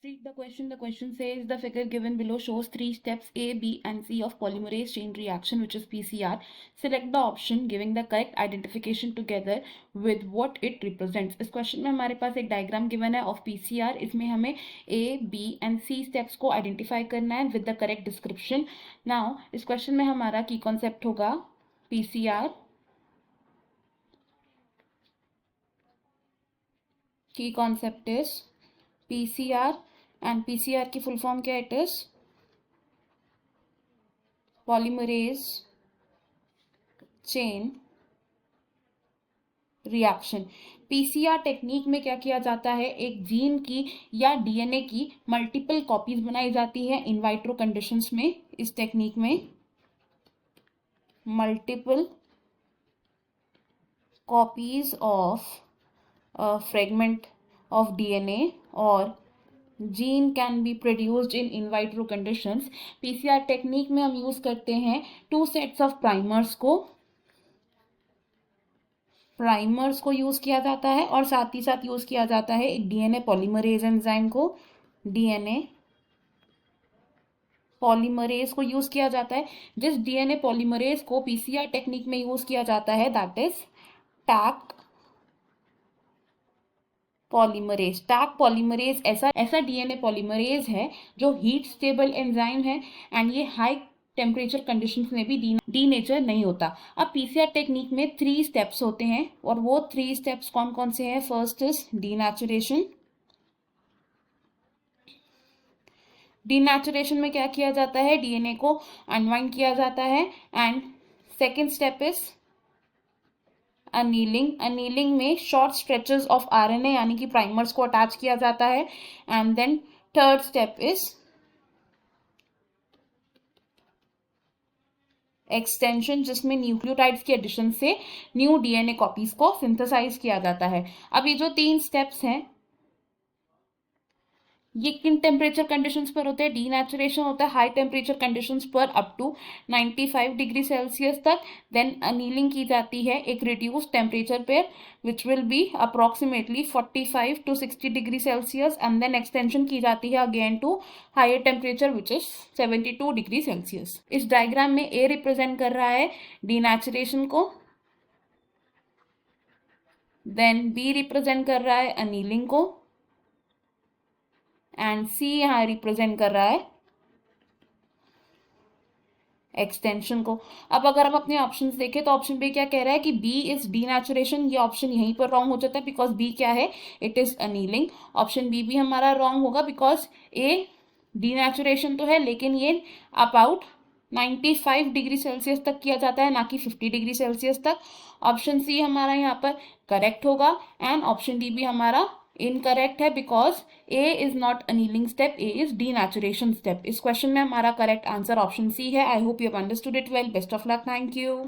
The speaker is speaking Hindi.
Read the question. The question says the figure given below shows three steps A, B, and C of polymerase chain reaction, which is PCR. Select the option giving the correct identification together with what it represents. इस क्वेश्चन में हमारे पास एक डायग्राम गिवन है ऑफ PCR. इसमें हमें A, B and C steps को आइडेंटिफाई करना है with the correct description. Now इस क्वेश्चन में हमारा की कॉन्सेप्ट होगा PCR. की concept is PCR and PCR की फुल फॉर्म क्या it is polymerase chain reaction. PCR technique में क्या किया जाता है, एक जीन की या डीएनए की मल्टीपल कॉपीज बनाई जाती है इन वाइट्रो कंडीशंस में. इस टेक्निक में multiple copies of fragment of DNA और gene can be produced in vitro conditions. PCR technique में हम यूज करते हैं टू सेट्स ऑफ प्राइमर्स को यूज किया जाता है और साथ ही साथ यूज किया जाता है एक डीएनए पॉलीमरेज एंजाइम को. डीएनए पॉलीमरेज को यूज किया जाता है. जिस डीएनए पॉलीमरेज को पीसीआर टेक्निक में यूज किया जाता है that is Taq polymerase. Taq polymerase ऐसा डीएनए पॉलीमरेज है जो हीट स्टेबल एंजाइम है एंड ये हाई टेम्परेचर कंडीशंस में भी डीनेचर नहीं होता. अब पीसीआर टेक्निक में 3 स्टेप्स होते हैं और वो 3 स्टेप्स कौन कौन से हैं. First is denaturation. डीनेचुरेशन में क्या किया जाता है, डीएनए को अनवाइंड किया जाता है. And second step is annealing. Annealing में शॉर्ट स्ट्रेचेस ऑफ आरएनए यानी कि प्राइमर्स को अटैच किया जाता है. And then third step is extension, जिसमें न्यूक्लियोटाइड्स के एडिशन से न्यू डीएनए कॉपीज को सिंथेसाइज किया जाता है. अब ये जो 3 स्टेप्स हैं ये किन टेम्परेचर कंडीशंस पर होते हैं. डीनेचुरेशन होता है हाई टेम्परेचर कंडीशंस पर अप टू 95 डिग्री सेल्सियस तक. देन अनीलिंग की जाती है एक रिड्यूस टेम्परेचर पर which will be approximately 45 to 60 degree Celsius. And then extension की जाती है again to higher temperature which is 72 degree Celsius. इस डायग्राम में ए रिप्रेजेंट कर रहा है डीनेचुरेशन को, देन बी रिप्रेजेंट कर रहा है अनीलिंग को एंड सी यहाँ रिप्रेजेंट कर रहा है एक्सटेंशन को. अब अगर हम अपने ऑप्शंस देखें तो ऑप्शन बी क्या कह रहा है कि बी इज डीनेचुरेशन. ये ऑप्शन यहीं पर रॉन्ग हो जाता है बिकॉज बी क्या है, it is annealing. Option B भी हमारा रॉन्ग होगा बिकॉज ए डीनेचुरेशन तो है लेकिन ये अबाउट 95 डिग्री सेल्सियस तक किया जाता है ना कि 50 डिग्री सेल्सियस तक. ऑप्शन सी हमारा यहाँ पर करेक्ट होगा एंड ऑप्शन डी भी हमारा इनकरेक्ट है because A is not annealing step, A is denaturation step. इस क्वेश्चन में हमारा करेक्ट आंसर ऑप्शन सी है. I hope you have understood it well. Best of luck. Thank you.